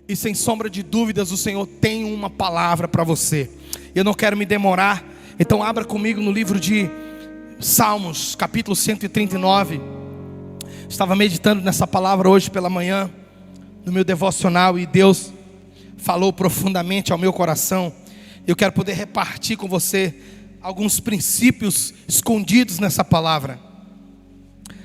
E sem sombra de dúvidas o Senhor tem uma palavra para você. Eu não quero me demorar, então abra comigo no livro de Salmos, capítulo 139. Estava meditando nessa palavra hoje pela manhã, no meu devocional, e Deus falou profundamente ao meu coração. Eu quero poder repartir com você alguns princípios escondidos nessa palavra.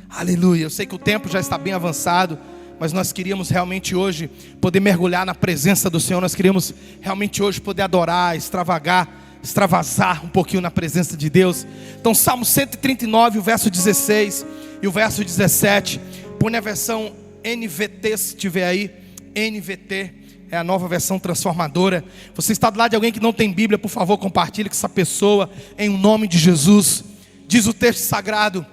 Aleluia. Eu sei que o tempo já está bem avançado, mas nós queríamos realmente hoje poder mergulhar na presença do Senhor. Nós queríamos realmente hoje poder adorar, extravasar um pouquinho na presença de Deus. Então Salmo 139, o verso 16 e o verso 17. Põe a versão NVT, se tiver aí. NVT é a nova versão transformadora. Você está do lado de alguém que não tem Bíblia, por favor, compartilhe com essa pessoa, em nome de Jesus. Diz o texto sagrado: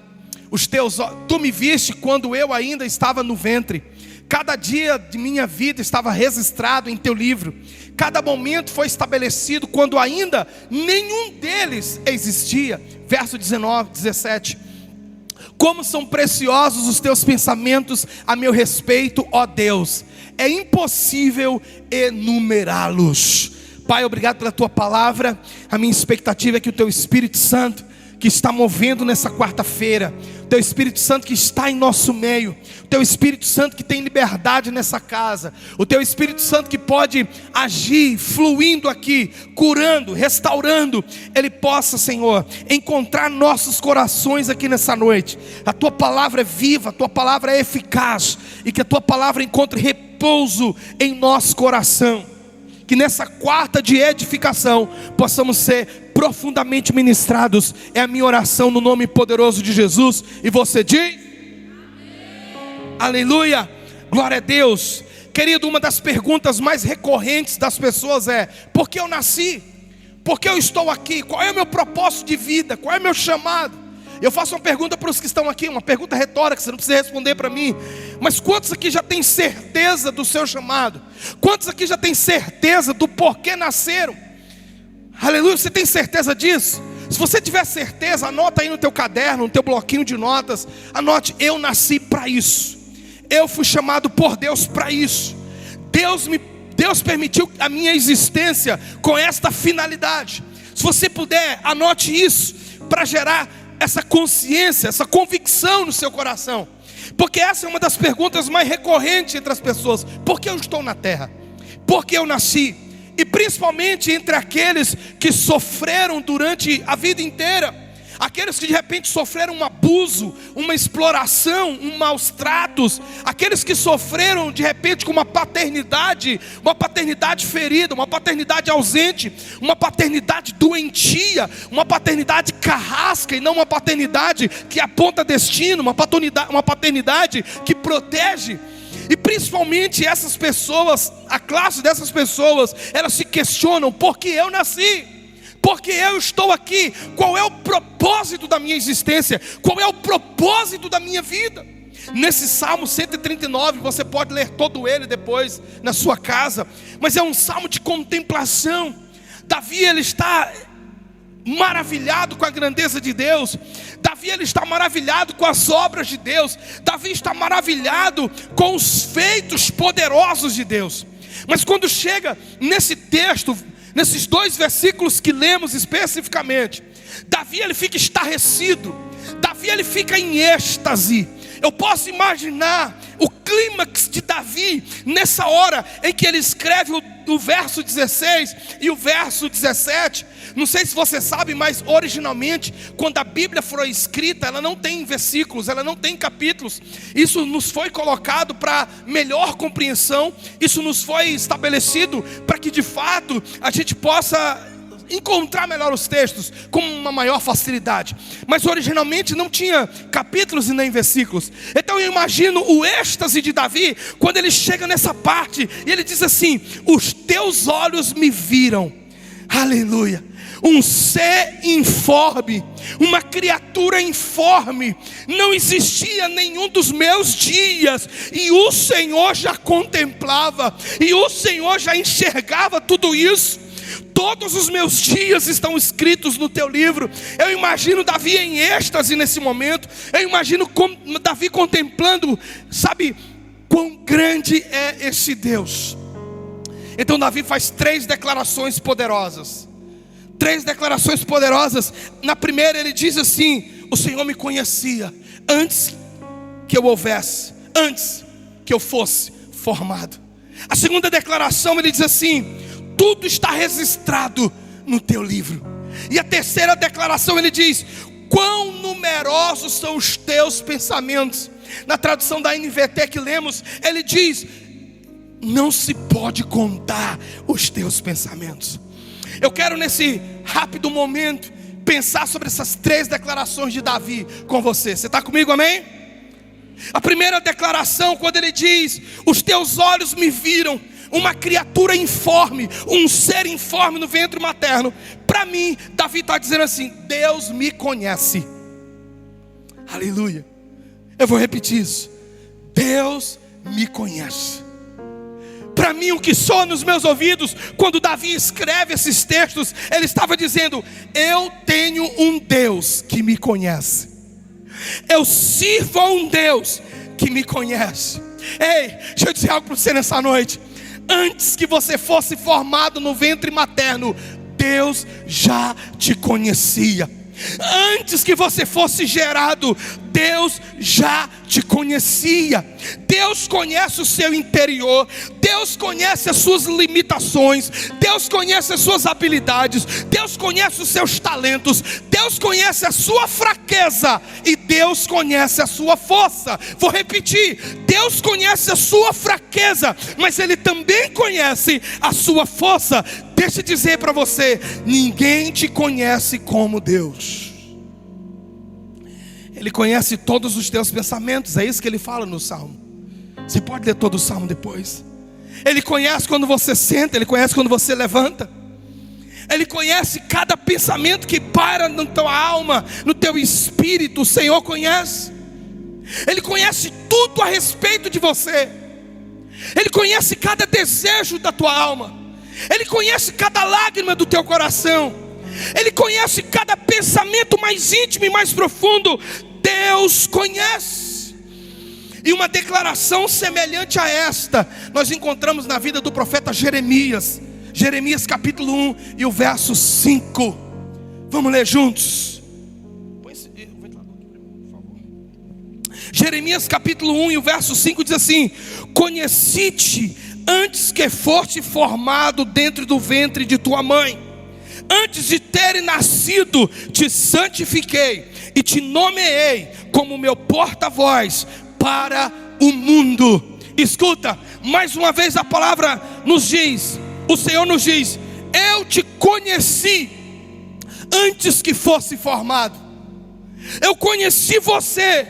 tu me viste quando eu ainda estava no ventre. Cada dia de minha vida estava registrado em teu livro. Cada momento foi estabelecido quando ainda nenhum deles existia. Verso 19, 17. Como são preciosos os teus pensamentos a meu respeito, ó Deus. É impossível enumerá-los. Pai, obrigado pela tua palavra. A minha expectativa é que o teu Espírito Santo, que está movendo nessa quarta-feira, o teu Espírito Santo que está em nosso meio, o teu Espírito Santo que tem liberdade nessa casa, o teu Espírito Santo que pode agir, fluindo aqui, curando, restaurando, ele possa, Senhor, encontrar nossos corações aqui nessa noite. A tua palavra é viva, a tua palavra é eficaz, e que a tua palavra encontre repouso em nosso coração. Que nessa quarta de edificação possamos ser profundamente ministrados. É a minha oração no nome poderoso de Jesus. E você diz? Amém. Aleluia, glória a Deus. Querido, uma das perguntas mais recorrentes das pessoas é: por que eu nasci? Por que eu estou aqui? Qual é o meu propósito de vida? Qual é o meu chamado? Eu faço uma pergunta para os que estão aqui, uma pergunta retórica, você não precisa responder para mim. Mas quantos aqui já têm certeza do seu chamado? Quantos aqui já têm certeza do porquê nasceram? Aleluia, você tem certeza disso? Se você tiver certeza, anota aí no teu caderno, no teu bloquinho de notas. Anote: eu nasci para isso. Eu fui chamado por Deus para isso. Deus permitiu a minha existência com esta finalidade. Se você puder, anote isso para gerar essa consciência, essa convicção no seu coração. Porque essa é uma das perguntas mais recorrentes entre as pessoas: por que eu estou na terra? Por que eu nasci? E principalmente entre aqueles que sofreram durante a vida inteira, aqueles que de repente sofreram um abuso, uma exploração, maus tratos, aqueles que sofreram de repente com uma paternidade ferida, uma paternidade ausente, uma paternidade doentia, uma paternidade carrasca e não uma paternidade que aponta destino, uma paternidade que protege. E principalmente essas pessoas, a classe dessas pessoas, elas se questionam: por que eu nasci? Porque eu estou aqui? Qual é o propósito da minha existência? Qual é o propósito da minha vida? Nesse Salmo 139, você pode ler todo ele depois na sua casa, mas é um salmo de contemplação. Davi, ele está maravilhado com a grandeza de Deus. Davi, ele está maravilhado com as obras de Deus. Davi está maravilhado com os feitos poderosos de Deus. Mas quando chega nesse texto, nesses dois versículos que lemos especificamente, Davi, ele fica estarrecido. Davi, ele fica em êxtase. Eu posso imaginar o clímax de Davi nessa hora em que ele escreve o verso 16 e o verso 17. Não sei se você sabe, mas originalmente, quando a Bíblia foi escrita, ela não tem versículos, ela não tem capítulos. Isso nos foi colocado para melhor compreensão. Isso nos foi estabelecido para que de fato a gente possa encontrar melhor os textos com uma maior facilidade. Mas originalmente não tinha capítulos e nem versículos. Então eu imagino o êxtase de Davi quando ele chega nessa parte e ele diz assim: os teus olhos me viram. Aleluia. Um ser informe, uma criatura informe, não existia nenhum dos meus dias, e o Senhor já contemplava, e o Senhor já enxergava tudo isso. Todos os meus dias estão escritos no teu livro. Eu imagino Davi em êxtase nesse momento. Eu imagino Davi contemplando, sabe, quão grande é esse Deus. Então Davi faz 3 declarações poderosas. 3 declarações poderosas. Na primeira ele diz assim: o Senhor me conhecia antes que eu houvesse, antes que eu fosse formado. A segunda declaração ele diz assim: tudo está registrado no teu livro. E a terceira declaração ele diz: quão numerosos são os teus pensamentos. Na tradução da NVT que lemos, ele diz: não se pode contar os teus pensamentos. Eu quero nesse rápido momento pensar sobre essas 3 declarações de Davi com você. Você está comigo, amém? A primeira declaração, quando ele diz: os teus olhos me viram uma criatura informe, um ser informe no ventre materno. Para mim, Davi está dizendo assim: Deus me conhece. Aleluia. Eu vou repetir isso: Deus me conhece. Para mim, o que soa nos meus ouvidos, quando Davi escreve esses textos, ele estava dizendo: eu tenho um Deus que me conhece. Eu sirvo a um Deus que me conhece. Ei, deixa eu dizer algo para você nessa noite. Antes que você fosse formado no ventre materno, Deus já te conhecia. Antes que você fosse gerado, Deus já te conhecia. Deus conhece o seu interior. Deus conhece as suas limitações. Deus conhece as suas habilidades. Deus conhece os seus talentos. Deus conhece a sua fraqueza. E Deus conhece a sua força. Vou repetir: Deus conhece a sua fraqueza, mas Ele também conhece a sua força. Deixa eu dizer para você: ninguém te conhece como Deus. Ele conhece todos os teus pensamentos. É isso que ele fala no Salmo. Você pode ler todo o Salmo depois. Ele conhece quando você senta. Ele conhece quando você levanta. Ele conhece cada pensamento que para na tua alma, no teu espírito. O Senhor conhece. Ele conhece tudo a respeito de você. Ele conhece cada desejo da tua alma. Ele conhece cada lágrima do teu coração. Ele conhece cada pensamento mais íntimo e mais profundo. Deus conhece. E uma declaração semelhante a esta nós encontramos na vida do profeta Jeremias. Jeremias capítulo 1 e o verso 5. Vamos ler juntos. Põe esse ventilador aqui para mim, por favor. Jeremias capítulo 1 e o verso 5 diz assim: conheci-te antes que foste formado dentro do ventre de tua mãe. Antes de ter nascido, te santifiquei e te nomeei como meu porta-voz para o mundo. Escuta, mais uma vez a palavra nos diz, o Senhor nos diz: eu te conheci antes que fosse formado. Eu conheci você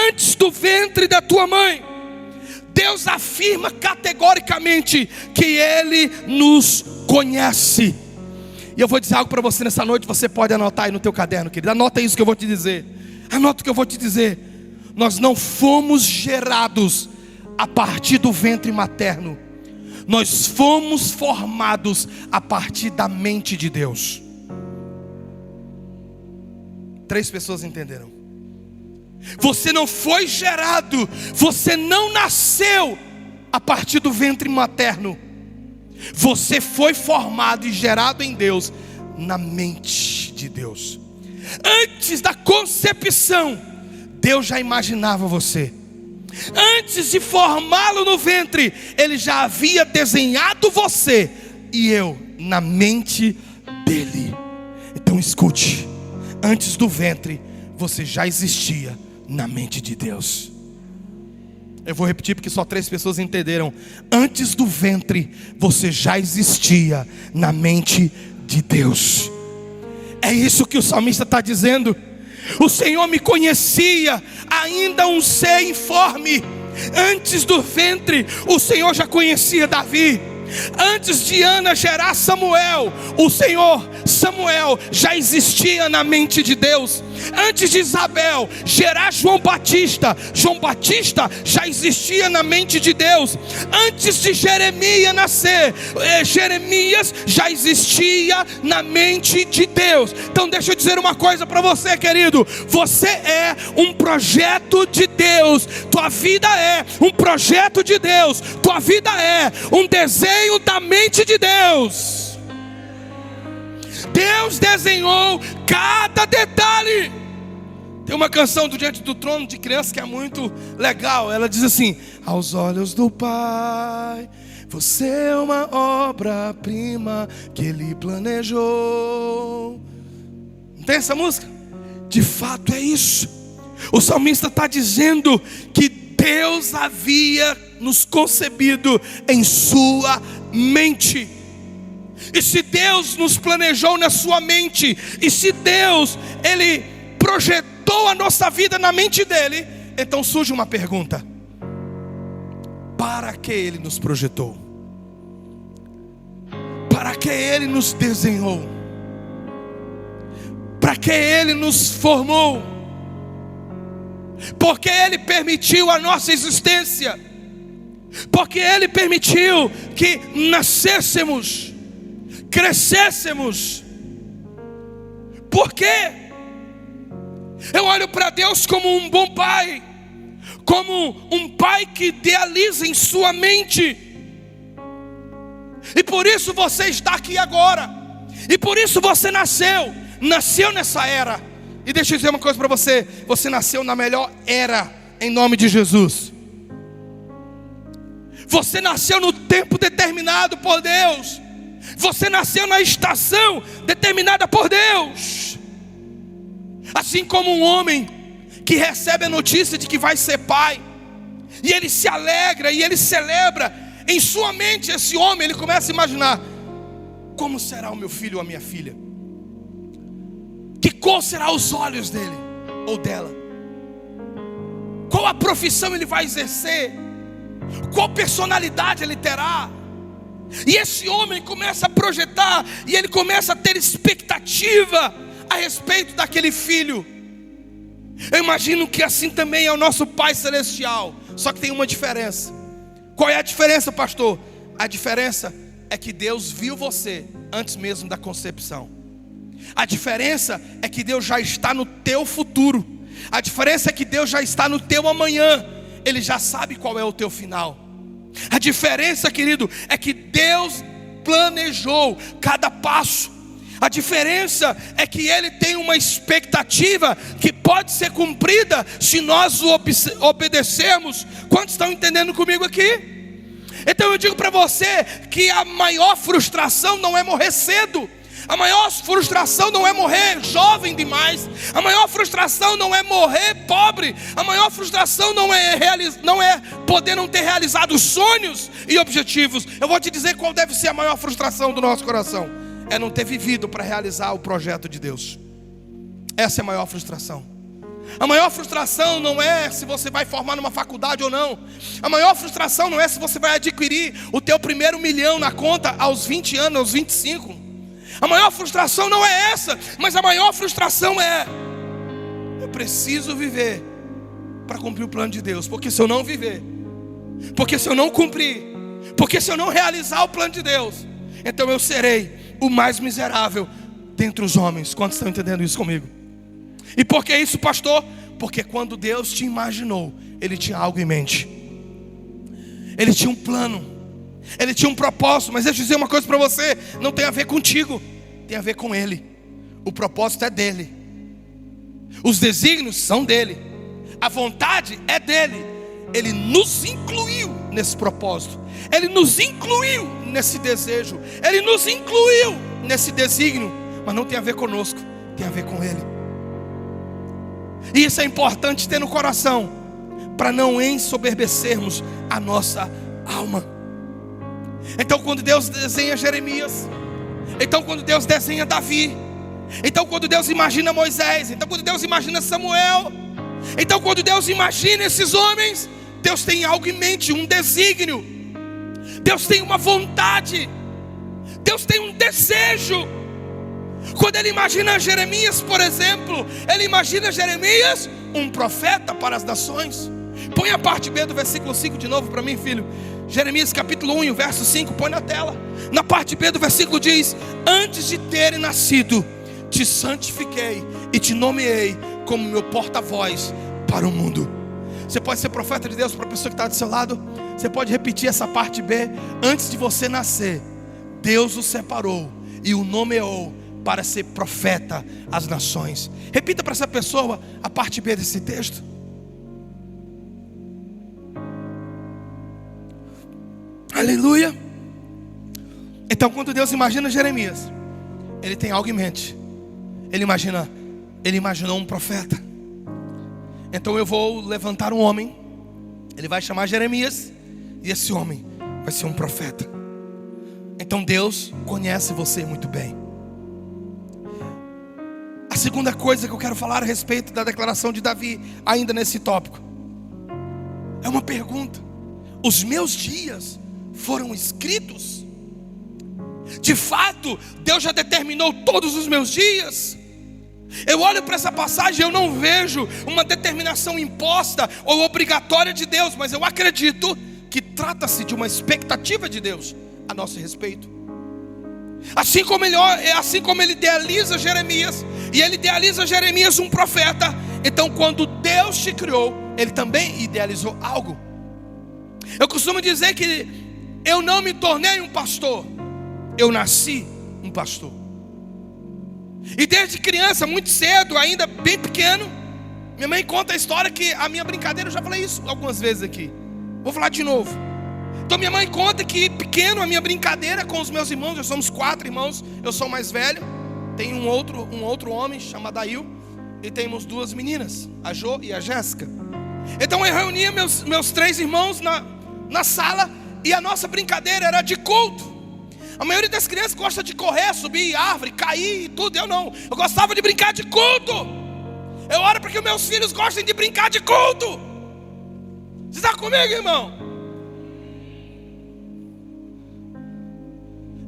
antes do ventre da tua mãe. Deus afirma categoricamente que Ele nos conhece. E eu vou dizer algo para você nessa noite. Você pode anotar aí no teu caderno, querido. Anota isso que eu vou te dizer. Anota o que eu vou te dizer. Nós não fomos gerados a partir do ventre materno. Nós fomos formados a partir da mente de Deus. 3 pessoas entenderam. Você não foi gerado, você não nasceu a partir do ventre materno. Você foi formado e gerado em Deus, na mente de Deus. Antes da concepção, Deus já imaginava você. Antes de formá-lo no ventre, Ele já havia desenhado você e eu na mente dEle. Então escute: antes do ventre, você já existia na mente de Deus. Eu vou repetir porque só 3 pessoas entenderam. Antes do ventre, você já existia na mente de Deus. É isso que o salmista está dizendo. O Senhor me conhecia, ainda um ser informe. Antes do ventre, o Senhor já conhecia Davi. Antes de Ana gerar Samuel, o Senhor, Samuel, já existia na mente de Deus. Antes de Isabel gerar João Batista, João Batista já existia na mente de Deus. Antes de Jeremias nascer, Jeremias já existia na mente de Deus. Então deixa eu dizer uma coisa para você, querido: você é um projeto de Deus. Tua vida é um projeto de Deus. Tua vida é um desenho da mente de Deus. Deus desenhou cada detalhe. Tem uma canção do Diante do Trono de criança que é muito legal. Ela diz assim: aos olhos do Pai, você é uma obra-prima que Ele planejou. Não tem essa música? De fato é isso. O salmista está dizendo que Deus havia nos concebido em sua mente. E se Deus nos planejou na sua mente, e se Deus, Ele projetou a nossa vida na mente dEle, então surge uma pergunta: para que Ele nos projetou? Para que Ele nos desenhou? Para que Ele nos formou? Porque Ele permitiu a nossa existência, porque Ele permitiu que nascêssemos, crescêssemos. Por quê? Eu olho para Deus como um bom pai, como um pai que idealiza em sua mente. E por isso você está aqui agora. E por isso você nasceu nessa era. E deixa eu dizer uma coisa para você: você nasceu na melhor era, em nome de Jesus. Você nasceu no tempo determinado por Deus. Você nasceu na estação determinada por Deus. Assim como um homem que recebe a notícia de que vai ser pai, e ele se alegra e ele celebra, em sua mente esse homem, ele começa a imaginar: como será o meu filho ou a minha filha? Que cor será os olhos dele ou dela? Qual a profissão ele vai exercer? Qual personalidade ele terá? E esse homem começa a projetar, e ele começa a ter expectativa a respeito daquele filho. Eu imagino que assim também é o nosso Pai Celestial. Só que tem uma diferença. Qual é a diferença, pastor? A diferença é que Deus viu você antes mesmo da concepção. A diferença é que Deus já está no teu futuro. A diferença é que Deus já está no teu amanhã. Ele já sabe qual é o teu final. A diferença, querido, é que Deus planejou cada passo. A diferença é que Ele tem uma expectativa que pode ser cumprida se nós o obedecermos. Quantos estão entendendo comigo aqui? Então eu digo para você que a maior frustração não é morrer cedo. A maior frustração não é morrer jovem demais. A maior frustração não é morrer pobre. A maior frustração não é poder não ter realizado sonhos e objetivos. Eu vou te dizer qual deve ser a maior frustração do nosso coração: é não ter vivido para realizar o projeto de Deus. Essa é a maior frustração. A maior frustração não é se você vai formar numa faculdade ou não. A maior frustração não é se você vai adquirir o teu primeiro milhão na conta aos 20 anos, aos 25. A maior frustração não é essa, mas a maior frustração é: eu preciso viver para cumprir o plano de Deus. Porque se eu não viver, porque se eu não cumprir, porque se eu não realizar o plano de Deus, então eu serei o mais miserável dentre os homens. Quantos estão entendendo isso comigo? E por que isso, pastor? Porque quando Deus te imaginou, Ele tinha algo em mente. Ele tinha um plano, Ele tinha um propósito. Mas deixa eu dizer uma coisa para você: não tem a ver contigo, tem a ver com Ele. O propósito é dEle, os desígnios são dEle, a vontade é dEle. Ele nos incluiu nesse propósito, Ele nos incluiu nesse desejo, Ele nos incluiu nesse desígnio. Mas não tem a ver conosco, tem a ver com Ele. E isso é importante ter no coração, para não ensoberbecermos a nossa alma. Então quando Deus desenha Jeremias, então quando Deus desenha Davi, então quando Deus imagina Moisés, então quando Deus imagina Samuel, então quando Deus imagina esses homens, Deus tem algo em mente, um desígnio. Deus tem uma vontade, Deus tem um desejo. Quando ele imagina Jeremias, por exemplo, ele imagina Jeremias um profeta para as nações. Põe a parte B do versículo 5 de novo para mim, filho. Jeremias capítulo 1, verso 5, põe na tela. Na parte B do versículo diz: antes de terem nascido, te santifiquei e te nomeei como meu porta-voz para o mundo. Você pode ser profeta de Deus para a pessoa que está do seu lado. Você pode repetir essa parte B. Antes de você nascer, Deus o separou e o nomeou para ser profeta às nações. Repita para essa pessoa a parte B desse texto. Aleluia. Então, quando Deus imagina Jeremias, Ele tem algo em mente. Ele imaginou um profeta. Então eu vou levantar um homem, ele vai chamar Jeremias, e esse homem vai ser um profeta. Então Deus conhece você muito bem. A segunda coisa que eu quero falar a respeito da declaração de Davi, ainda nesse tópico, é uma pergunta: os meus dias foram escritos? De fato, Deus já determinou todos os meus dias? Eu olho para essa passagem e eu não vejo uma determinação imposta ou obrigatória de Deus, mas eu acredito que trata-se de uma expectativa de Deus a nosso respeito. Assim como ele idealiza Jeremias, e ele idealiza Jeremias um profeta, então quando Deus te criou, Ele também idealizou algo. Eu costumo dizer que eu não me tornei um pastor, eu nasci um pastor. E desde criança, muito cedo, ainda bem pequeno, minha mãe conta a história que a minha brincadeira, eu já falei isso algumas vezes aqui, vou falar de novo. Então minha mãe conta que pequeno, a minha brincadeira com os meus irmãos, nós somos 4 irmãos, eu sou o mais velho, tem um outro homem chamado Ail, e temos 2 meninas, a Jo e a Jéssica. Então eu reunia meus 3 irmãos na sala, e a nossa brincadeira era de culto. A maioria das crianças gosta de correr, subir árvore, cair e tudo. Eu não, eu gostava de brincar de culto. Eu oro para que os meus filhos gostem de brincar de culto. Você está comigo, irmão?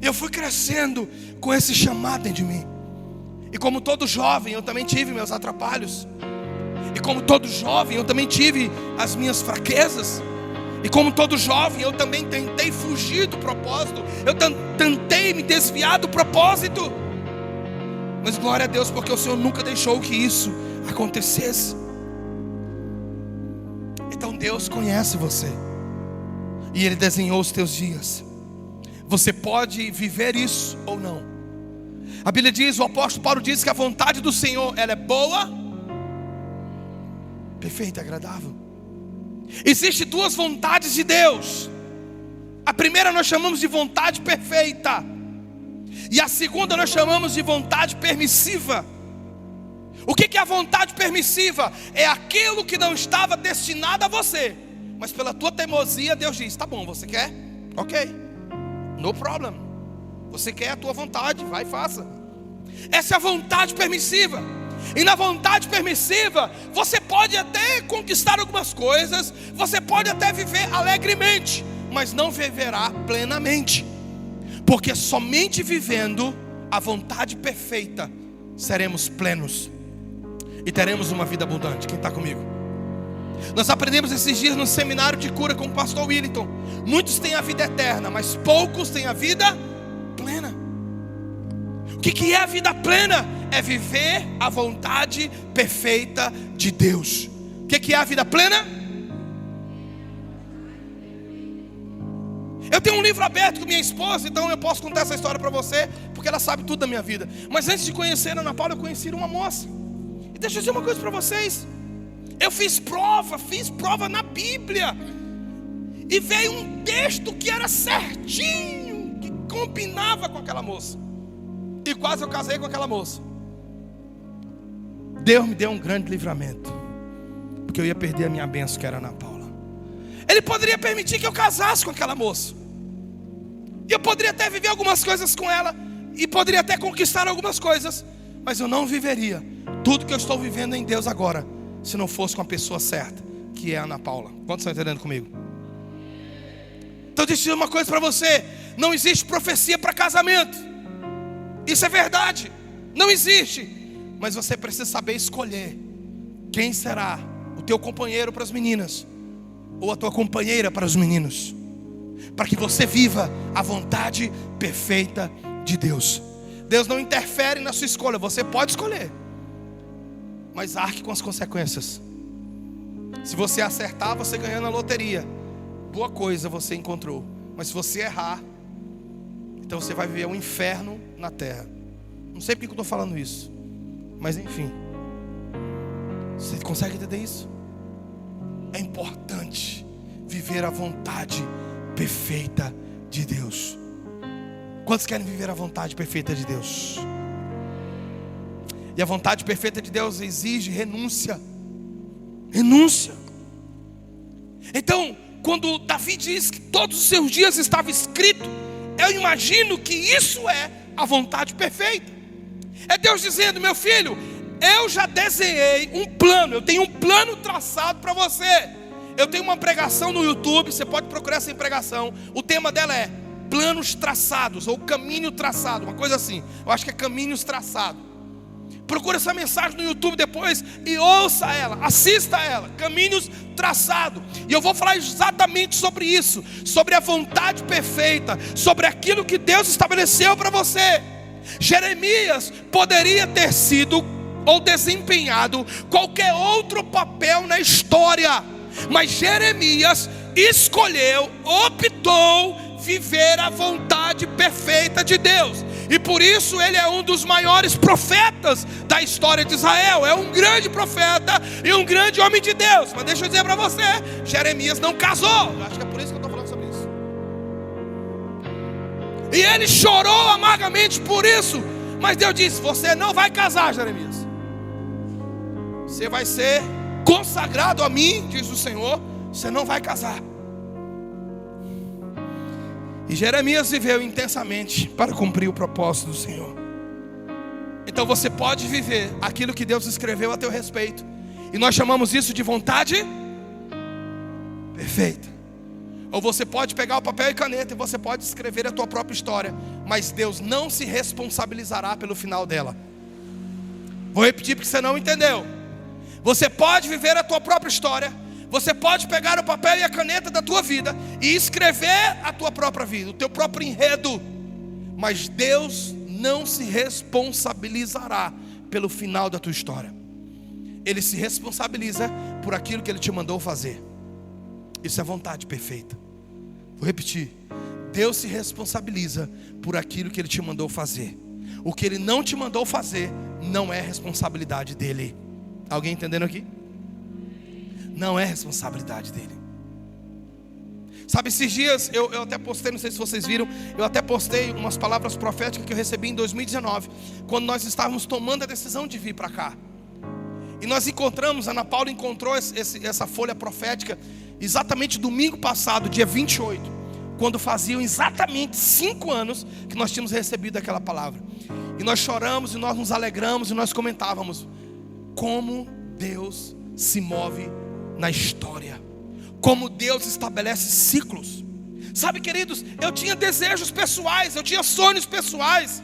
E eu fui crescendo com esse chamado dentro de mim. E como todo jovem, eu também tive meus atrapalhos. E como todo jovem, eu também tive as minhas fraquezas. E como todo jovem, eu também tentei fugir do propósito. Eu tentei me desviar do propósito. Mas glória a Deus, porque o Senhor nunca deixou que isso acontecesse. Então Deus conhece você, e Ele desenhou os teus dias. Você pode viver isso ou não. A Bíblia diz, o apóstolo Paulo diz que a vontade do Senhor, ela é boa, perfeita e agradável. Existem 2 vontades de Deus. A primeira nós chamamos de vontade perfeita, e a segunda nós chamamos de vontade permissiva. O que é a vontade permissiva? É aquilo que não estava destinado a você, mas pela tua teimosia Deus diz: tá bom, você quer? Ok, no problem. Você quer a tua vontade, vai e faça. Essa é a vontade permissiva. E na vontade permissiva, você pode até conquistar algumas coisas, você pode até viver alegremente, mas não viverá plenamente. Porque somente vivendo a vontade perfeita seremos plenos e teremos uma vida abundante. Quem está comigo? Nós aprendemos esses dias no seminário de cura com o pastor Willington. Muitos têm a vida eterna, mas poucos têm a vida plena. O que é a vida plena? É viver a vontade perfeita de Deus. O que é a vida plena? Eu tenho um livro aberto com minha esposa, então eu posso contar essa história para você, porque ela sabe tudo da minha vida. Mas antes de conhecer a Ana Paula, eu conheci uma moça. E deixa eu dizer uma coisa para vocês. Eu fiz prova na Bíblia, e veio um texto que era certinho, que combinava com aquela moça. E quase eu casei com aquela moça. Deus me deu um grande livramento, porque eu ia perder a minha bênção, que era Ana Paula. Ele poderia permitir que eu casasse com aquela moça, e eu poderia até viver algumas coisas com ela, e poderia até conquistar algumas coisas, mas eu não viveria tudo que eu estou vivendo em Deus agora, se não fosse com a pessoa certa, que é a Ana Paula. Quantos estão entendendo comigo? Então deixa eu dizer uma coisa para você: não existe profecia para casamento. Isso é verdade. Não existe. Mas você precisa saber escolher quem será o teu companheiro para as meninas, ou a tua companheira para os meninos, para que você viva a vontade perfeita de Deus. Deus não interfere na sua escolha. Você pode escolher, mas arque com as consequências. Se você acertar, você ganhou na loteria, boa coisa você encontrou. Mas se você errar, então você vai viver um inferno na terra. Não sei porque eu estou falando isso, mas enfim, você consegue entender isso? É importante viver a vontade perfeita de Deus. Quantos querem viver a vontade perfeita de Deus? E a vontade perfeita de Deus exige renúncia. Renúncia. Então, quando Davi diz que todos os seus dias estava escrito, eu imagino que isso é a vontade perfeita. É Deus dizendo: meu filho, eu já desenhei um plano, eu tenho um plano traçado para você. Eu tenho uma pregação no YouTube, você pode procurar essa pregação. O tema dela é planos traçados, ou caminho traçado, uma coisa assim. Eu acho que é caminhos traçados. Procura essa mensagem no YouTube depois e ouça ela, assista ela, caminhos traçados. E eu vou falar exatamente sobre isso, sobre a vontade perfeita, sobre aquilo que Deus estabeleceu para você. Jeremias poderia ter sido ou desempenhado qualquer outro papel na história, mas Jeremias escolheu, optou viver a vontade perfeita de Deus. E por isso ele é um dos maiores profetas da história de Israel. É um grande profeta e um grande homem de Deus. Mas deixa eu dizer para você, Jeremias não casou. Eu acho que é por isso que eu estou falando sobre isso. E ele chorou amargamente por isso. Mas Deus disse: você não vai casar, Jeremias. Você vai ser consagrado a mim, diz o Senhor. Você não vai casar. E Jeremias viveu intensamente para cumprir o propósito do Senhor. Então você pode viver aquilo que Deus escreveu a teu respeito, e nós chamamos isso de vontade perfeita. Ou você pode pegar o papel e caneta e você pode escrever a tua própria história, mas Deus não se responsabilizará pelo final dela. Vou repetir porque você não entendeu. Você pode viver a tua própria história, você pode pegar o papel e a caneta da tua vida e escrever a tua própria vida, o teu próprio enredo, mas Deus não se responsabilizará pelo final da tua história. Ele se responsabiliza por aquilo que Ele te mandou fazer. Isso é vontade perfeita. Vou repetir: Deus se responsabiliza por aquilo que Ele te mandou fazer. O que Ele não te mandou fazer não é responsabilidade dEle. Alguém entendendo aqui? Não é responsabilidade dEle. Sabe, esses dias eu até postei, não sei se vocês viram, eu até postei umas palavras proféticas que eu recebi em 2019, quando nós estávamos tomando a decisão de vir para cá. E nós encontramos, a Ana Paula encontrou essa folha profética exatamente domingo passado, dia 28, quando faziam exatamente 5 anos que nós tínhamos recebido aquela palavra. E nós choramos, e nós nos alegramos, e nós comentávamos como Deus se move na história, como Deus estabelece ciclos. Sabe, queridos, eu tinha desejos pessoais, eu tinha sonhos pessoais.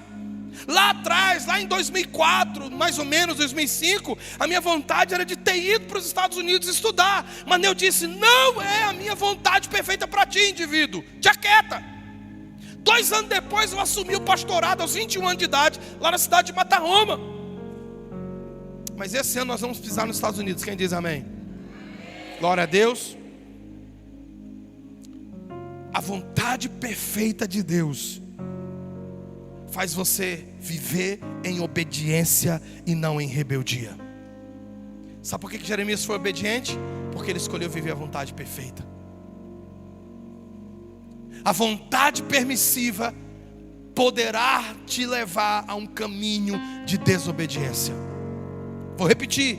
Lá atrás, lá em 2004, mais ou menos 2005, a minha vontade era de ter ido para os Estados Unidos estudar. Mas Deus disse: não é a minha vontade perfeita para ti, indivíduo, te aquieta. 2 anos depois eu assumi o pastorado aos 21 anos de idade, lá na cidade de Matarroma. Mas esse ano nós vamos pisar nos Estados Unidos, quem diz amém? Glória a Deus. A vontade perfeita de Deus faz você viver em obediência e não em rebeldia. Sabe por que Jeremias foi obediente? Porque ele escolheu viver a vontade perfeita. A vontade permissiva poderá te levar a um caminho de desobediência. Vou repetir: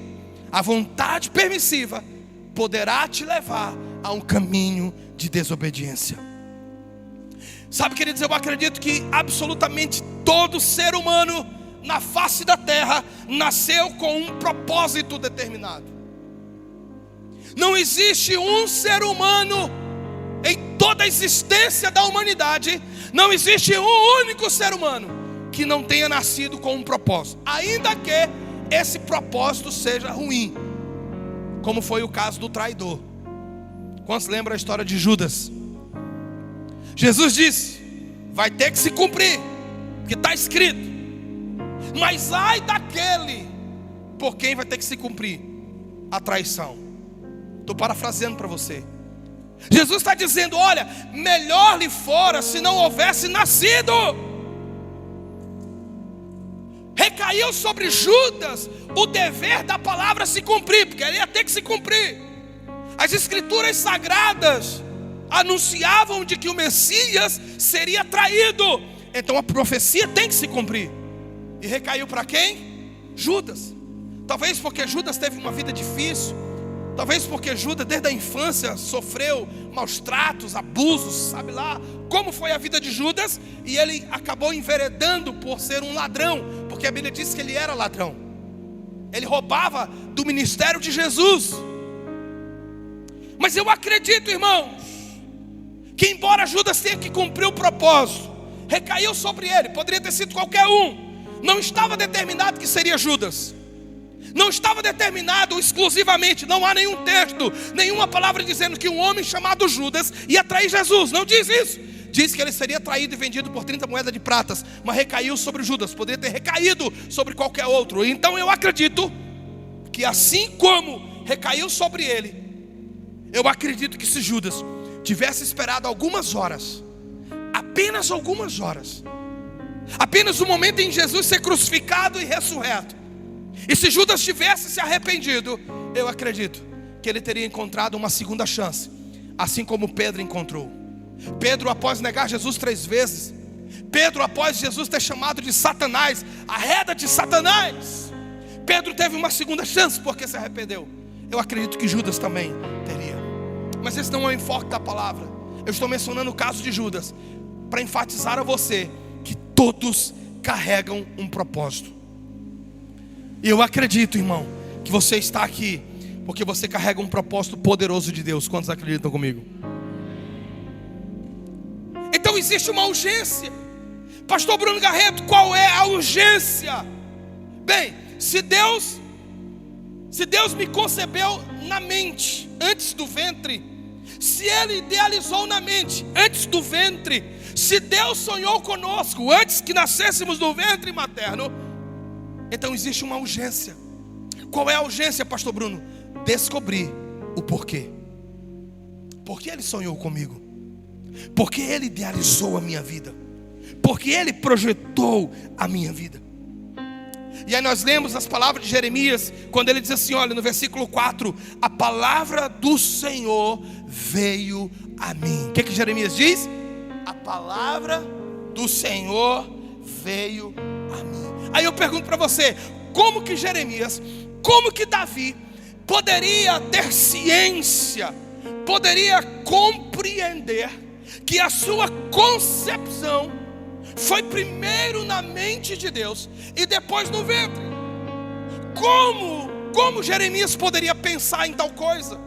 a vontade permissiva poderá te levar a um caminho de desobediência. Sabe, queridos, eu acredito que absolutamente todo ser humano na face da terra nasceu com um propósito determinado. Não existe um ser humano em toda a existência da humanidade, não existe um único ser humano que não tenha nascido com um propósito, ainda que esse propósito seja ruim, como foi o caso do traidor. Quantos lembram a história de Judas? Jesus disse: vai ter que se cumprir, porque está escrito. Mas ai daquele por quem vai ter que se cumprir a traição. Estou parafraseando para você. Jesus está dizendo: olha, melhor lhe fora se não houvesse nascido. Recaiu sobre Judas o dever da palavra se cumprir, porque ele ia ter que se cumprir. As escrituras sagradas anunciavam de que o Messias seria traído, então a profecia tem que se cumprir. E recaiu para quem? Judas. Talvez porque Judas teve uma vida difícil, talvez porque Judas desde a infância sofreu maus tratos, abusos, sabe lá como foi a vida de Judas, e ele acabou enveredando por ser um ladrão, porque a Bíblia diz que ele era ladrão. Ele roubava do ministério de Jesus. Mas eu acredito, irmãos, que embora Judas tenha que cumprir o propósito, recaiu sobre ele, poderia ter sido qualquer um, não estava determinado que seria Judas, não estava determinado exclusivamente, não há nenhum texto, nenhuma palavra dizendo que um homem chamado Judas ia trair Jesus, não diz isso. Diz que ele seria traído e vendido por 30 moedas de pratas, mas recaiu sobre Judas, poderia ter recaído sobre qualquer outro. Então eu acredito que assim como recaiu sobre ele, eu acredito que se Judas tivesse esperado algumas horas, apenas algumas horas, apenas o momento em Jesus ser crucificado e ressurreto, e se Judas tivesse se arrependido, eu acredito que ele teria encontrado uma segunda chance, assim como Pedro encontrou. Pedro, após negar Jesus 3 vezes, Pedro, após Jesus ter chamado de Satanás, arreda de Satanás, Pedro teve uma segunda chance porque se arrependeu. Eu acredito que Judas também teria. Mas esse não é o enfoque da palavra. Eu estou mencionando o caso de Judas para enfatizar a você que todos carregam um propósito. E eu acredito, irmão, que você está aqui porque você carrega um propósito poderoso de Deus. Quantos acreditam comigo? Então existe uma urgência. Pastor Bruno Garreto, qual é a urgência? Bem, se Deus me concebeu na mente antes do ventre, se Ele idealizou na mente antes do ventre, se Deus sonhou conosco antes que nascêssemos do ventre materno, então existe uma urgência. Qual é a urgência, Pastor Bruno? Descobrir o porquê. Por que Ele sonhou comigo? Por que Ele idealizou a minha vida? Por que Ele projetou a minha vida? E aí nós lemos as palavras de Jeremias, quando ele diz assim, olha, no versículo 4, a palavra do Senhor veio a mim. O que Jeremias diz? A palavra do Senhor veio a mim. Aí eu pergunto para você, como que Jeremias, como que Davi poderia ter ciência, poderia compreender que a sua concepção foi primeiro na mente de Deus e depois no ventre? Como Jeremias poderia pensar em tal coisa?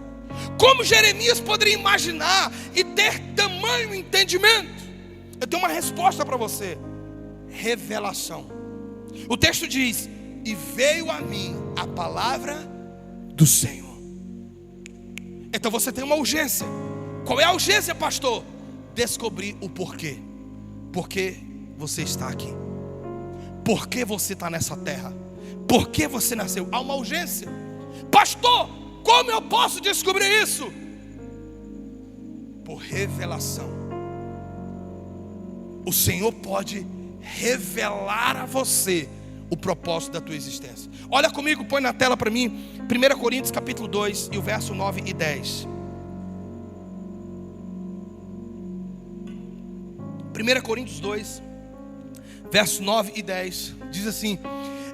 Como Jeremias poderia imaginar e ter tamanho entendimento? Eu tenho uma resposta para você: revelação. O texto diz: e veio a mim a palavra do Senhor. Então você tem uma urgência. Qual é a urgência, pastor? Descobrir o porquê. Por que você está aqui? Por que você está nessa terra? Por que você nasceu? Há uma urgência. Pastor, como eu posso descobrir isso? Por revelação. O Senhor pode revelar a você o propósito da tua existência. Olha comigo, põe na tela para mim 1 Coríntios capítulo 2 e o verso 9 e 10. 1 Coríntios 2, verso 9 e 10, diz assim: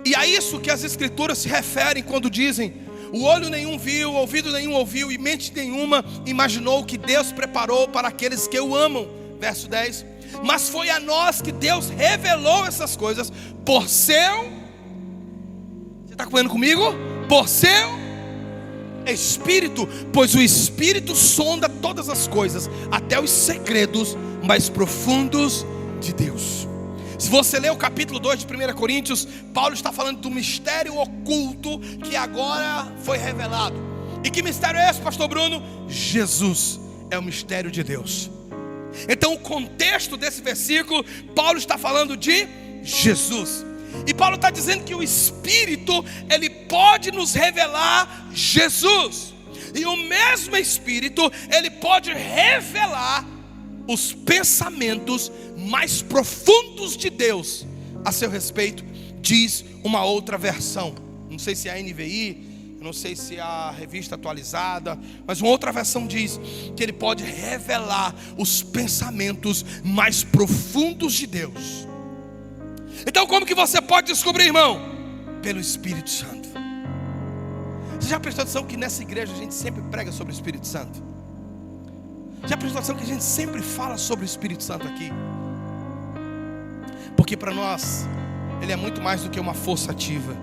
e a isso que as escrituras se referem quando dizem: o olho nenhum viu, ouvido nenhum ouviu, e mente nenhuma imaginou o que Deus preparou para aqueles que o amam. Verso 10: mas foi a nós que Deus revelou essas coisas por seu, você está acompanhando comigo? Por seu Espírito, pois o Espírito sonda todas as coisas, até os segredos mais profundos de Deus. Se você lê o capítulo 2 de 1 Coríntios, Paulo está falando do mistério oculto que agora foi revelado. E que mistério é esse, pastor Bruno? Jesus é o mistério de Deus. Então o contexto desse versículo, Paulo está falando de Jesus. E Paulo está dizendo que o Espírito, ele pode nos revelar Jesus. E o mesmo Espírito, ele pode revelar os pensamentos mais profundos de Deus a seu respeito, diz uma outra versão. Não sei se é a NVI, não sei se é a revista atualizada, mas uma outra versão diz que ele pode revelar os pensamentos mais profundos de Deus. Então como que você pode descobrir, irmão? Pelo Espírito Santo. Você já prestou atenção que nessa igreja a gente sempre prega sobre o Espírito Santo? Já prestou atenção que a gente sempre fala sobre o Espírito Santo aqui? Porque para nós, ele é muito mais do que uma força ativa.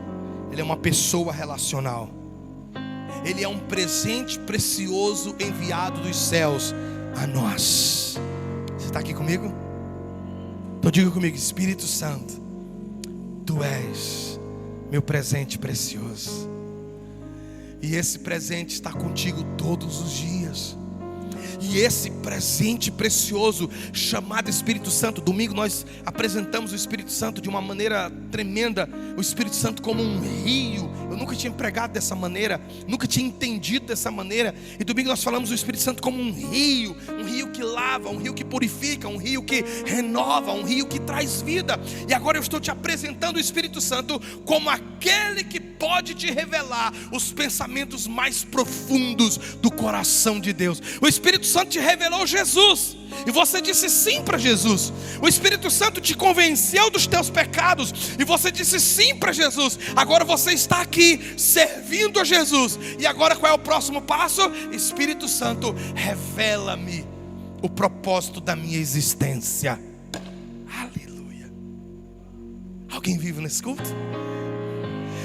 Ele é uma pessoa relacional. Ele é um presente precioso enviado dos céus a nós. Você está aqui comigo? Então diga comigo: Espírito Santo, Tu és meu presente precioso. E esse presente está contigo todos os dias. E esse presente precioso chamado Espírito Santo, domingo nós apresentamos o Espírito Santo de uma maneira tremenda. O Espírito Santo como um rio. Eu nunca tinha pregado dessa maneira, nunca tinha entendido dessa maneira. E domingo nós falamos do Espírito Santo como um rio que lava, um rio que purifica, um rio que renova, um rio que traz vida. E agora eu estou te apresentando o Espírito Santo como aquele que pode te revelar os pensamentos mais profundos do coração de Deus. O Espírito Santo te revelou Jesus, e você disse sim para Jesus. O Espírito Santo te convenceu dos teus pecados, e você disse sim para Jesus. Agora você está aqui servindo a Jesus. E agora qual é o próximo passo? Espírito Santo, revela-me o propósito da minha existência. Aleluia. Alguém vive nesse culto?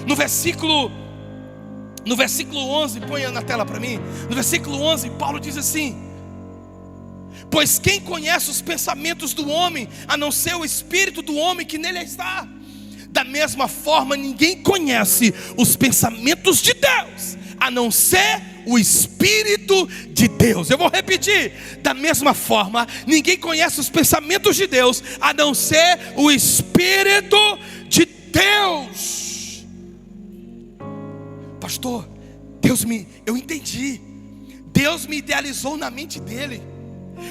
No versículo 11, põe na tela para mim. No versículo 11, Paulo diz assim: pois quem conhece os pensamentos do homem, a não ser o espírito do homem que nele está? Da mesma forma, ninguém conhece os pensamentos de Deus, a não ser o Espírito de Deus. Eu vou repetir: da mesma forma, ninguém conhece os pensamentos de Deus, a não ser o Espírito de Deus. Pastor, eu entendi. Deus me idealizou na mente dele.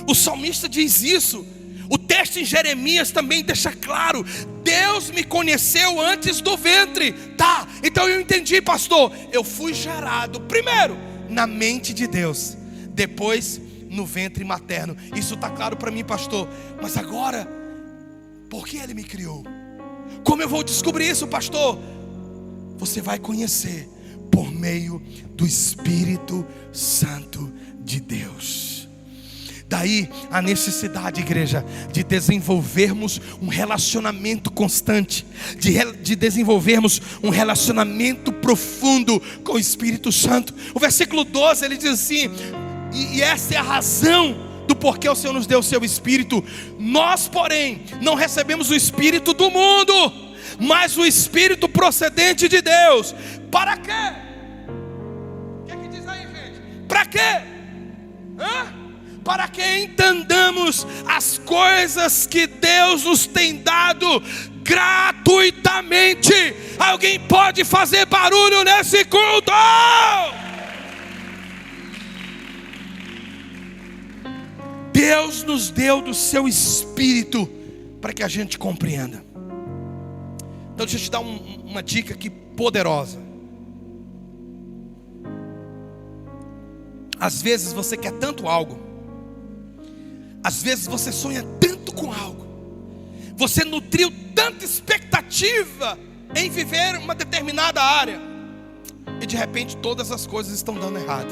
O salmista diz isso. O texto em Jeremias também deixa claro: Deus me conheceu antes do ventre. Tá, então eu entendi, pastor. Eu fui gerado primeiro na mente de Deus, depois no ventre materno. Isso está claro para mim, pastor. Mas agora, por que ele me criou? Como eu vou descobrir isso, pastor? Você vai conhecer por meio do Espírito Santo de Deus. Daí a necessidade, igreja, de desenvolvermos um relacionamento constante, de desenvolvermos um relacionamento profundo com o Espírito Santo. O versículo 12 ele diz assim: e essa é a razão do porquê o Senhor nos deu o seu Espírito. Nós, porém, não recebemos o Espírito do mundo, mas o Espírito procedente de Deus. Para quê? O que é que diz aí, gente? Para quê? Para que entendamos as coisas que Deus nos tem dado gratuitamente. Alguém pode fazer barulho nesse culto? Deus nos deu do seu Espírito para que a gente compreenda. Então deixa eu te dar uma dica aqui poderosa. Às vezes você quer tanto algo, às vezes você sonha tanto com algo, você nutriu tanta expectativa em viver uma determinada área, e de repente todas as coisas estão dando errado.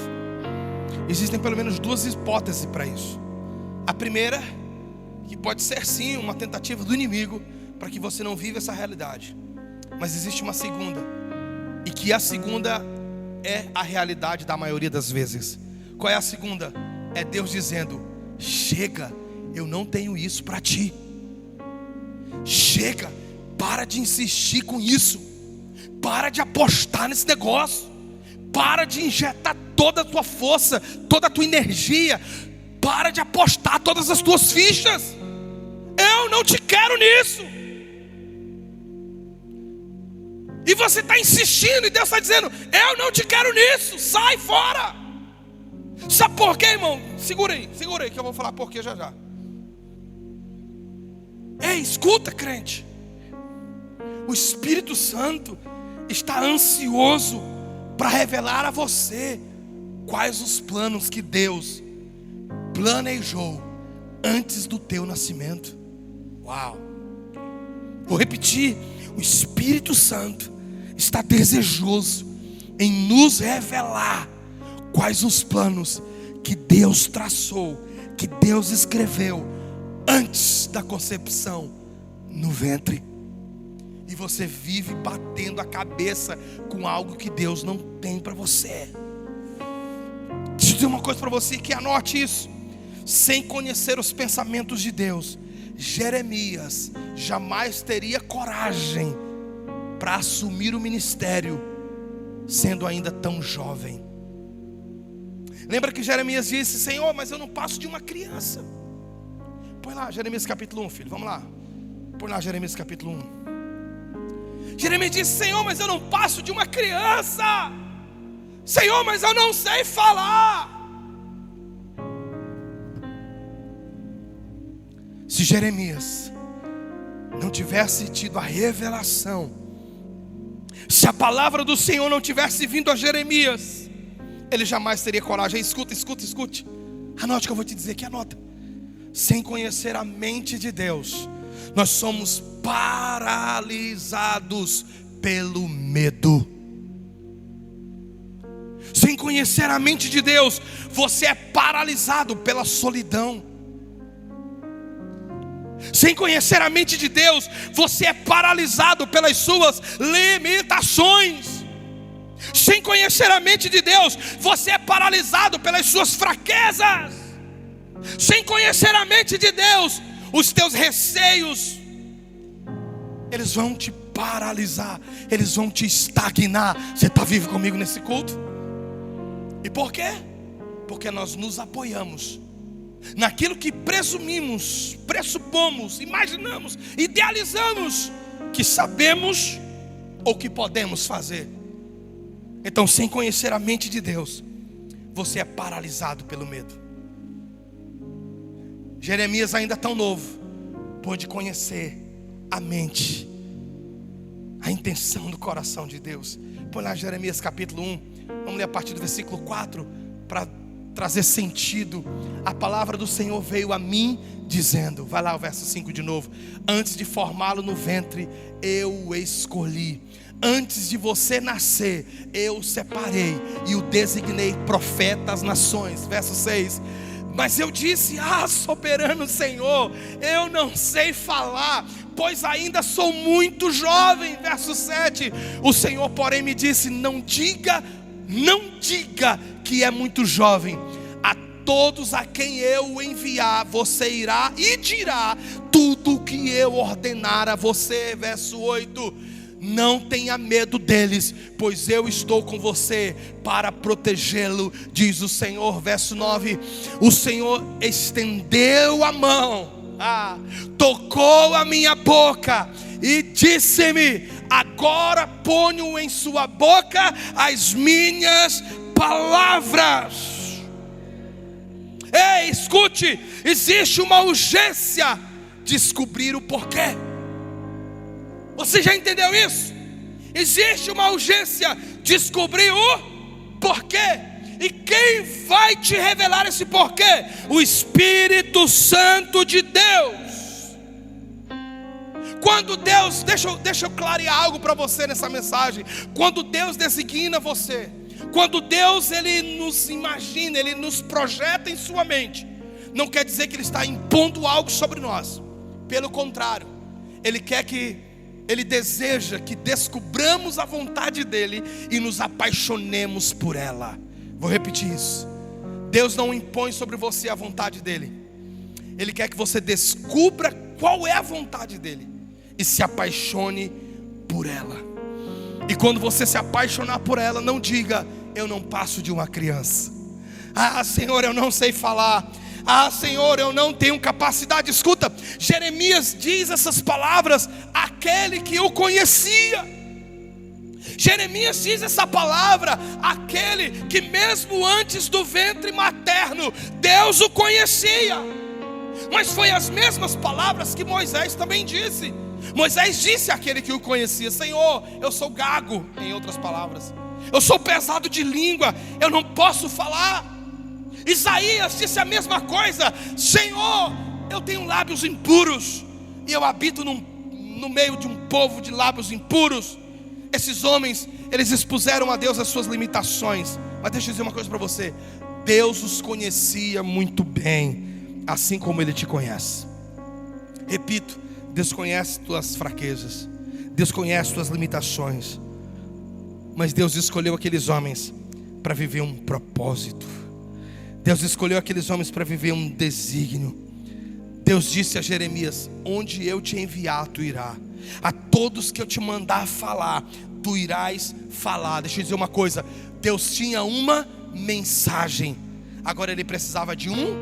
Existem pelo menos duas hipóteses para isso. A primeira, que pode ser sim uma tentativa do inimigo para que você não viva essa realidade. Mas existe uma segunda, e que a segunda é a realidade da maioria das vezes. Qual é a segunda? É Deus dizendo: chega, eu não tenho isso para ti. Chega, para de insistir com isso. Para de apostar nesse negócio. Para de injetar toda a tua força, toda a tua energia. Para de apostar todas as tuas fichas. Eu não te quero nisso. E você está insistindo, e Deus está dizendo: eu não te quero nisso, sai fora. Sabe por quê, irmão? Segura aí que eu vou falar por quê já já. Ei, escuta, crente. O Espírito Santo está ansioso para revelar a você quais os planos que Deus planejou antes do teu nascimento. Uau! Vou repetir. O Espírito Santo está desejoso em nos revelar quais os planos que Deus traçou, que Deus escreveu antes da concepção no ventre. E você vive batendo a cabeça com algo que Deus não tem para você. Deixa eu dizer uma coisa para você, que anote isso. Sem conhecer os pensamentos de Deus, Jeremias jamais teria coragem para assumir o ministério, sendo ainda tão jovem. Lembra que Jeremias disse: Senhor, mas eu não passo de uma criança. Põe lá Jeremias capítulo 1, filho, vamos lá. Põe lá Jeremias capítulo 1. Jeremias disse: Senhor, mas eu não passo de uma criança. Senhor, mas eu não sei falar. Se Jeremias não tivesse tido a revelação, se a palavra do Senhor não tivesse vindo a Jeremias, ele jamais teria coragem. Escute. Anote o que eu vou te dizer aqui, anota. Sem conhecer a mente de Deus, nós somos paralisados pelo medo. Sem conhecer a mente de Deus, você é paralisado pela solidão. Sem conhecer a mente de Deus, você é paralisado pelas suas limitações. Sem conhecer a mente de Deus, você é paralisado pelas suas fraquezas. Sem conhecer a mente de Deus, os teus receios, eles vão te paralisar, eles vão te estagnar. Você está vivo comigo nesse culto? E por quê? Porque nós nos apoiamos naquilo que presumimos, pressupomos, imaginamos, idealizamos que sabemos ou que podemos fazer. Então, sem conhecer a mente de Deus, você é paralisado pelo medo. Jeremias, ainda tão novo, pôde conhecer a mente, a intenção do coração de Deus. Põe lá Jeremias capítulo 1. Vamos ler a partir do versículo 4 para trazer sentido. A palavra do Senhor veio a mim dizendo, vai lá o verso 5 de novo: antes de formá-lo no ventre, eu o escolhi. Antes de você nascer, eu o separei e o designei profeta às nações. Verso 6. Mas eu disse: soberano Senhor, eu não sei falar, pois ainda sou muito jovem. Verso 7. O Senhor, porém, me disse: não diga que é muito jovem. A todos a quem eu o enviar, você irá e dirá tudo o que eu ordenar a você. Verso 8. Não tenha medo deles, pois eu estou com você para protegê-lo, diz o Senhor. Verso 9. O Senhor estendeu a mão, tocou a minha boca e disse-me: agora ponho em sua boca as minhas palavras. Ei, escute, existe uma urgência de descobrir o porquê. Você já entendeu isso? Existe uma urgência de descobrir o porquê. E quem vai te revelar esse porquê? O Espírito Santo de Deus. Quando Deus, deixa eu clarear algo para você nessa mensagem. Quando Deus designa você, quando Deus ele nos imagina, ele nos projeta em sua mente, não quer dizer que ele está impondo algo sobre nós. Pelo contrário, Ele deseja que descubramos a vontade dele e nos apaixonemos por ela. Vou repetir isso. Deus não impõe sobre você a vontade dele. Ele quer que você descubra qual é a vontade dele e se apaixone por ela. E quando você se apaixonar por ela, não diga: eu não passo de uma criança. Ah, Senhor, eu não sei falar. Ah, Senhor, eu não tenho capacidade. Escuta, Jeremias diz essas palavras àquele que o conhecia. Jeremias diz essa palavra àquele que mesmo antes do ventre materno, Deus o conhecia. Mas foi as mesmas palavras que Moisés também disse. Moisés disse àquele que o conhecia: Senhor, eu sou gago, em outras palavras, eu sou pesado de língua, eu não posso falar. Isaías disse a mesma coisa: Senhor, eu tenho lábios impuros, e eu habito no meio de um povo de lábios impuros. Esses homens, eles expuseram a Deus as suas limitações. Mas deixa eu dizer uma coisa para você: Deus os conhecia muito bem, assim como Ele te conhece. Repito, Deus conhece tuas fraquezas, Deus conhece tuas limitações, mas Deus escolheu aqueles homens para viver um propósito. Deus escolheu aqueles homens para viver um desígnio. Deus disse a Jeremias: onde eu te enviar, tu irás. A todos que eu te mandar falar, tu irás falar. Deixa eu dizer uma coisa: Deus tinha uma mensagem, agora Ele precisava de um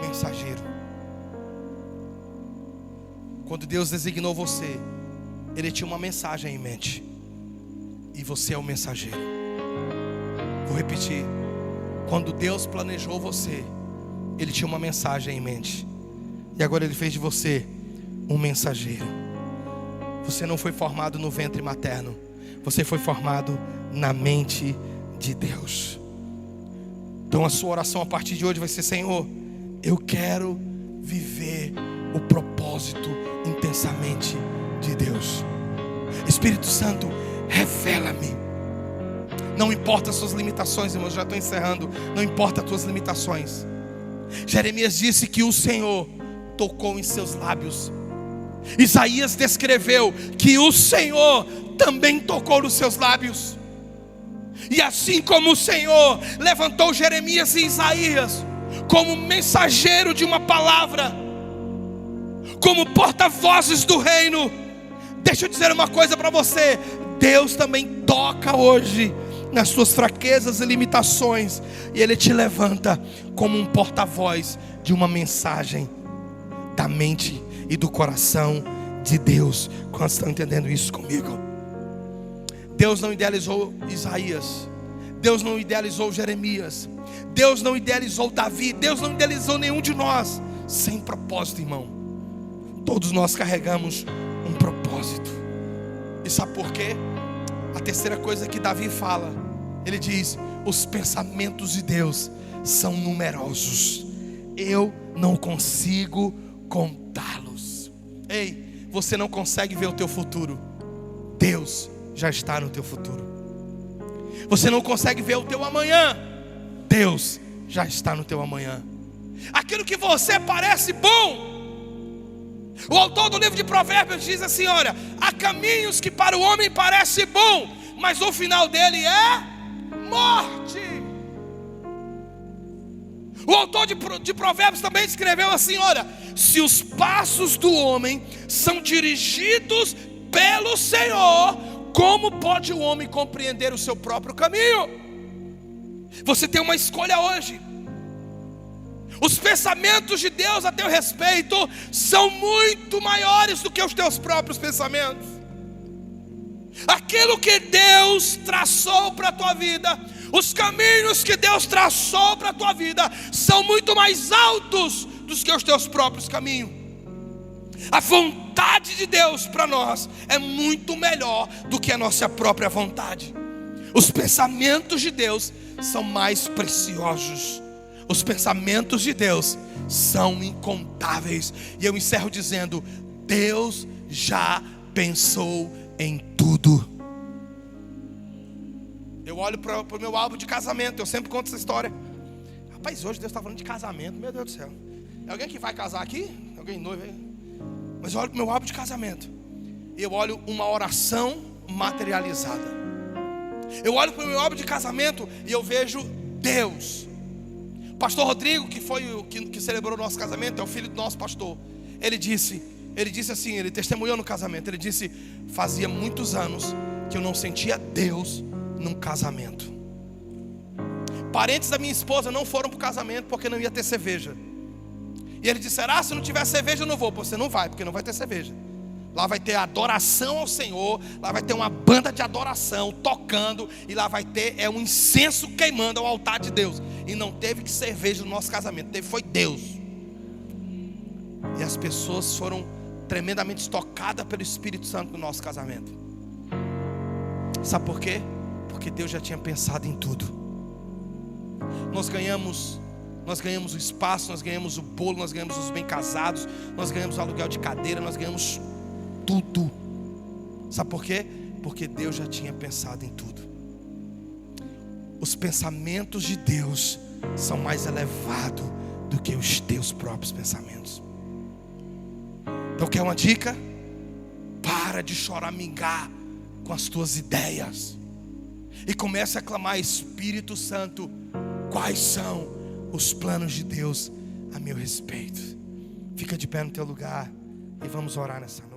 mensageiro. Quando Deus designou você, Ele tinha uma mensagem em mente, e você é o mensageiro. Vou repetir: quando Deus planejou você, Ele tinha uma mensagem em mente, e agora Ele fez de você um mensageiro. Você não foi formado no ventre materno, você foi formado na mente de Deus. Então a sua oração a partir de hoje vai ser: Senhor, eu quero viver o propósito intensamente de Deus. Espírito Santo, revela-me. Não importa as suas limitações, irmãos, já estou encerrando. Não importa as tuas limitações. Jeremias disse que o Senhor tocou em seus lábios. Isaías descreveu que o Senhor também tocou nos seus lábios. E assim como o Senhor levantou Jeremias e Isaías como mensageiro de uma palavra, como porta-vozes do reino, deixa eu dizer uma coisa para você: Deus também toca hoje nas suas fraquezas e limitações, e Ele te levanta como um porta-voz de uma mensagem da mente e do coração de Deus. Quantos estão entendendo isso comigo? Deus não idealizou Isaías, Deus não idealizou Jeremias, Deus não idealizou Davi, Deus não idealizou nenhum de nós sem propósito, irmão. Todos nós carregamos um propósito. E sabe por quê? A terceira coisa que Davi fala, ele diz: os pensamentos de Deus são numerosos, eu não consigo contá-los. Ei, você não consegue ver o teu futuro, Deus já está no teu futuro. Você não consegue ver o teu amanhã, Deus já está no teu amanhã. Aquilo que você parece bom, o autor do livro de Provérbios diz assim: olha, há caminhos que para o homem parece bom, mas o final dele é morte. O autor de Provérbios também escreveu assim: olha, se os passos do homem são dirigidos pelo Senhor, como pode o homem compreender o seu próprio caminho? Você tem uma escolha hoje. Os pensamentos de Deus a teu respeito são muito maiores do que os teus próprios pensamentos. Aquilo que Deus traçou para a tua vida, os caminhos que Deus traçou para a tua vida são muito mais altos do que os teus próprios caminhos. A vontade de Deus para nós é muito melhor do que a nossa própria vontade. Os pensamentos de Deus são mais preciosos. Os pensamentos de Deus são incontáveis. E eu encerro dizendo: Deus já pensou em tudo. Eu olho para o meu álbum de casamento, eu sempre conto essa história. Rapaz, hoje Deus está falando de casamento, meu Deus do céu. É alguém que vai casar aqui? Alguém noivo aí? Mas eu olho para o meu álbum de casamento e eu olho uma oração materializada. Eu olho para o meu álbum de casamento e eu vejo Deus. Pastor Rodrigo, que foi o que celebrou o nosso casamento, é o filho do nosso pastor. Ele disse: ele disse assim, ele testemunhou no casamento. Ele disse: fazia muitos anos que eu não sentia Deus num casamento. Parentes da minha esposa não foram para o casamento porque não ia ter cerveja. E ele disse: se não tiver cerveja eu não vou. Você não vai, porque não vai ter cerveja. Lá vai ter adoração ao Senhor. Lá vai ter uma banda de adoração tocando. E lá vai ter um incenso queimando ao altar de Deus. E não teve que cerveja no nosso casamento, foi Deus. E as pessoas foram tremendamente tocadas pelo Espírito Santo no nosso casamento. Sabe por quê? Porque Deus já tinha pensado em tudo. Nós ganhamos o espaço, nós ganhamos o bolo, nós ganhamos os bem casados, nós ganhamos o aluguel de cadeira, nós ganhamos tudo. Sabe por quê? Porque Deus já tinha pensado em tudo. Os pensamentos de Deus são mais elevados do que os teus próprios pensamentos. Então quer uma dica? Para de choramingar com as tuas ideias e comece a clamar: Espírito Santo, quais são os planos de Deus a meu respeito? Fica de pé no teu lugar e vamos orar nessa noite.